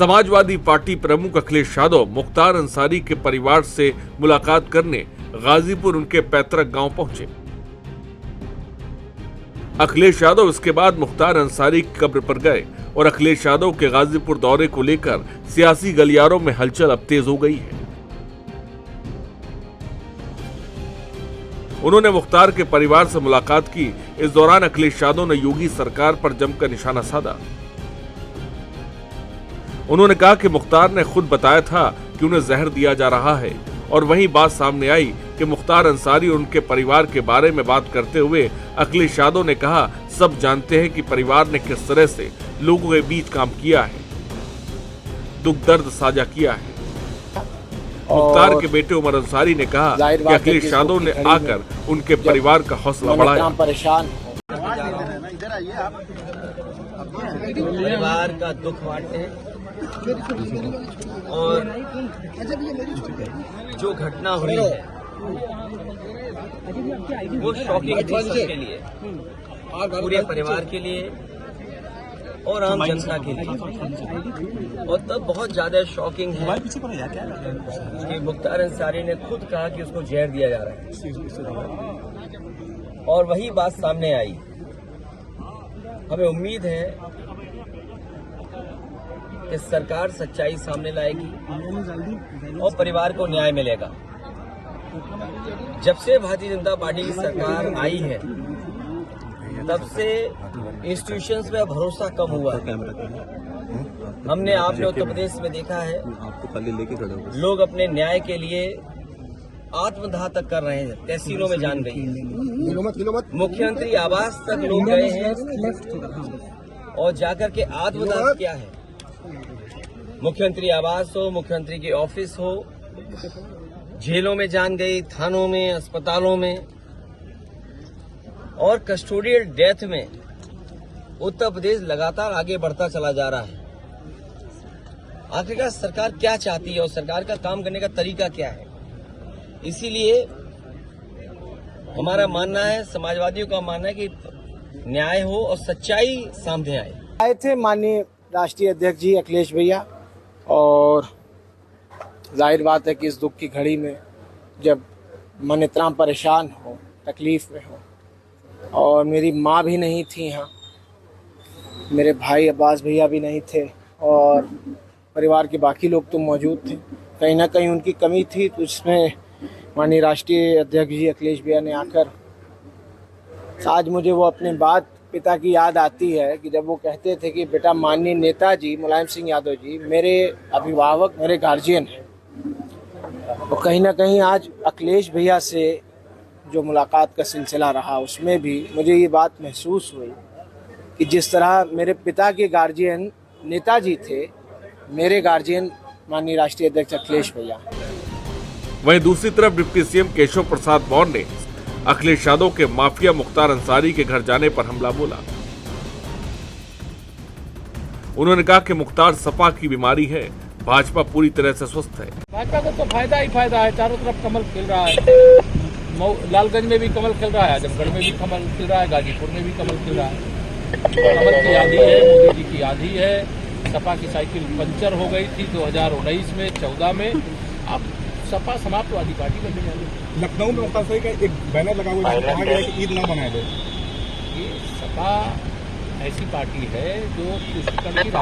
Samajwadi party प्रमुख अखिलेश यादव मुख्तार अंसारी के परिवार से मुलाकात करने गाजीपुर उनके पैतृक गांव पहुंचे। अखिलेश यादव इसके बाद मुख्तार अंसारी की कब्र पर गए और अखिलेश यादव के गाजीपुर दौरे को लेकर सियासी गलियारों में हलचल अब तेज हो गई है। उन्होंने मुख्तार के परिवार से मुलाकात की। इस दौरान अखिलेश यादव ने योगी सरकार पर जमकर निशाना साधा। उन्होंने कहा कि मुख्तार ने खुद बताया था कि उन्हें जहर दिया जा रहा है और वहीं बात सामने आई कि मुख्तार अंसारी और उनके परिवार के बारे में बात करते हुए अखिलेश यादव ने कहा, सब जानते हैं कि परिवार ने किस तरह से लोगों के बीच काम किया है, दुख दर्द साझा किया है। मुख्तार के बेटे उमर अंसारी ने कहा कि अखिलेश यादव ने आकर उनके परिवार का हौसला बढ़ाया। परिवार का दुख बांटे और जो घटना हुई है वो शॉकिंग थी सबके लिए, पूरे परिवार के लिए और आम जनता के लिए। और तब बहुत ज्यादा शॉकिंग है कि मुख्तार अंसारी ने खुद कहा कि उसको जहर दिया जा रहा है और वही बात सामने आई। हमें उम्मीद है कि सरकार सच्चाई सामने लाएगी और परिवार को न्याय मिलेगा। जब से भारतीय जनता पार्टी की सरकार आई है तब से इंस्टीट्यूशंस में भरोसा कम हुआ है। हमने आपने उत्तर प्रदेश में देखा है लोग अपने न्याय के लिए आत्मदाह तक कर रहे हैं, तहसीलों में जान गई है। मुख्यमंत्री आवास तक लोग गए हैं और जाकर के आत्मदाह किया है। मुख्यमंत्री आवास हो, मुख्यमंत्री के ऑफिस हो, जेलों में जान गई, थानों में, अस्पतालों में और कस्टोडियल डेथ में उत्तर प्रदेश लगातार आगे बढ़ता चला जा रहा है। आखिरकार सरकार क्या चाहती है और सरकार का काम करने का तरीका क्या है? इसीलिए हमारा मानना है, समाजवादियों का मानना है कि न्याय हो और सच्चाई सामने आए थे माननीय राष्ट्रीय अध्यक्ष जी अखिलेश भैया, और जाहिर बात है कि इस दुख की घड़ी में जब मन इतना परेशान हो, तकलीफ में हो, और मेरी माँ भी नहीं थी यहाँ, मेरे भाई अब्बास भैया भी नहीं थे और परिवार के बाकी लोग तो मौजूद थे, कहीं ना कहीं उनकी कमी थी। तो इसमें माननीय राष्ट्रीय अध्यक्ष जी अखिलेश भैया ने आकर, आज मुझे वो अपने बात पिता की याद आती है कि जब वो कहते थे कि बेटा माननीय नेताजी मुलायम सिंह यादव जी मेरे अभिभावक, मेरे गार्जियन हैं। तो कहीं ना कहीं आज अखिलेश भैया से जो मुलाकात का सिलसिला रहा उसमें भी मुझे ये बात महसूस हुई कि जिस तरह मेरे पिता के गार्जियन नेताजी थे, मेरे गार्जियन माननीय राष्ट्रीय अध्यक्ष अखिलेश भैया। वहीं दूसरी तरफ डिप्टी सीएम केशव प्रसाद मौर्य ने अखिलेश यादव के माफिया मुख्तार अंसारी के घर जाने पर हमला बोला। उन्होंने कहा कि मुख्तार सपा की बीमारी है, भाजपा पूरी तरह से स्वस्थ है। भाजपा को तो फायदा ही फायदा है, चारों तरफ कमल खिल रहा है। लालगंज में भी कमल खिल रहा है, आजमगढ़ में भी कमल खिल रहा है, गाजीपुर में भी कमल खिल रहा है। कमल की आंधी है, मोदी जी की आंधी है। सपा की साइकिल पंचर हो गई थी 2019 में, 14 में, अब सपा समाप्तवादी पार्टी बनने वाली है। लखनऊ में मुख्तार का एक बैनर लगा हुआ है, कहा गया है कि ईद ना मनाए लोग। ये सपा ऐसी पार्टी है जो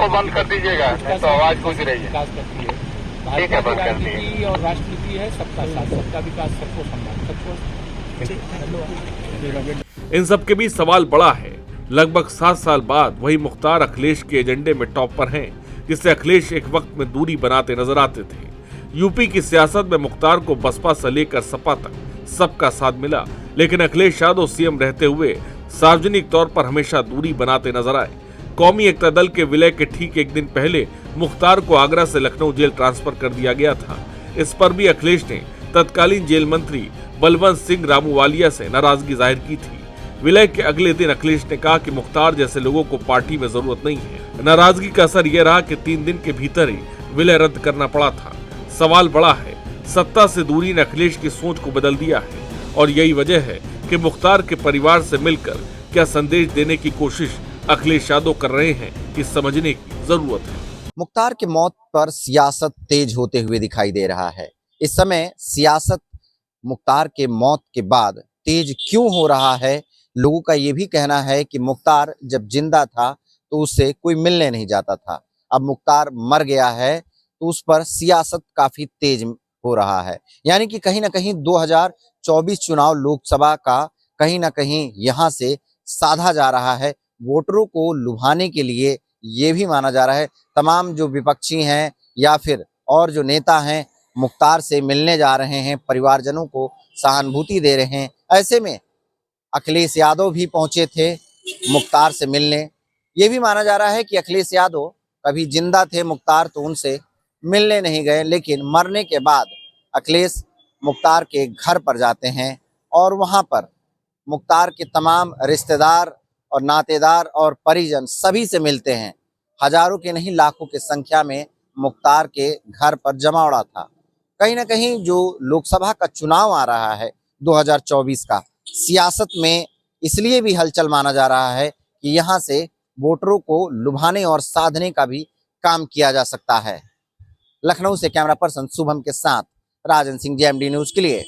बंद कर दीजिएगा, तो आवाज गूंज रही है। विकास करती है, भाजपा की राजनीति और राष्ट्रनीति है सबका साथ, सबका विकास, सबको सम्मान, सबको। इन सब के बीच सवाल बड़ा है। लगभग 7 साल बाद वही मुख्तार अखिलेश के एजेंडे में टॉप पर हैं, जिससे अखिलेश एक वक्त में दूरी बनाते नजर आते थे। यूपी की सियासत में मुख्तार को बसपा से लेकर सपा तक सबका साथ मिला, लेकिन अखिलेश यादव सीएम रहते हुए सार्वजनिक तौर पर हमेशा दूरी बनाते नजर आए। कौमी एकता दल के विलय के ठीक एक दिन पहले मुख्तार को आगरा से लखनऊ जेल ट्रांसफर कर दिया गया था। इस पर भी अखिलेश ने तत्कालीन जेल मंत्री बलवंत सिंह रामूवालिया से नाराजगी जाहिर की थी। विलय के अगले दिन अखिलेश ने कहा कि मुख्तार जैसे लोगों को पार्टी में जरूरत नहीं है। नाराजगी का असर यह रहा कि 3 दिन के भीतर ही विलय रद्द करना पड़ा था। सवाल बड़ा है, सत्ता से दूरी ने अखिलेश की सोच को बदल दिया है और यही वजह है कि मुख्तार के परिवार से मिलकर क्या संदेश देने की कोशिश अखिलेश यादव कर रहे हैं, इस समझने की जरूरत है। मुख्तार के मौत पर सियासत तेज होते हुए दिखाई दे रहा है। इस समय सियासत मुख्तार के मौत के बाद तेज क्यों हो रहा है? लोगों का ये भी कहना है कि मुख्तार जब जिंदा था तो उससे कोई मिलने नहीं जाता था। अब मुख्तार मर गया है तो उस पर सियासत काफी तेज हो रहा है। यानी कि कहीं ना कहीं 2024 चुनाव लोकसभा का कहीं ना कहीं यहाँ से साधा जा रहा है। वोटरों को लुभाने के लिए ये भी माना जा रहा है तमाम जो विपक्षी हैं या फिर और जो नेता हैं मुख्तार से मिलने जा रहे हैं, परिवारजनों को सहानुभूति दे रहे हैं। ऐसे में अखिलेश यादव भी पहुंचे थे मुख्तार से मिलने। ये भी माना जा रहा है कि अखिलेश यादव कभी जिंदा थे मुख्तार तो उनसे मिलने नहीं गए, लेकिन मरने के बाद अखिलेश मुख्तार के घर पर जाते हैं और वहां पर मुख्तार के तमाम रिश्तेदार और नातेदार और परिजन सभी से मिलते हैं। हजारों के नहीं लाखों की संख्या में मुख्तार के घर पर जमावड़ा था। कहीं ना कहीं जो लोकसभा का चुनाव आ रहा है 2024 का, सियासत में इसलिए भी हलचल माना जा रहा है कि यहाँ से वोटरों को लुभाने और साधने का भी काम किया जा सकता है। लखनऊ से कैमरा पर्सन शुभम के साथ राजन सिंह, JMD न्यूज के लिए।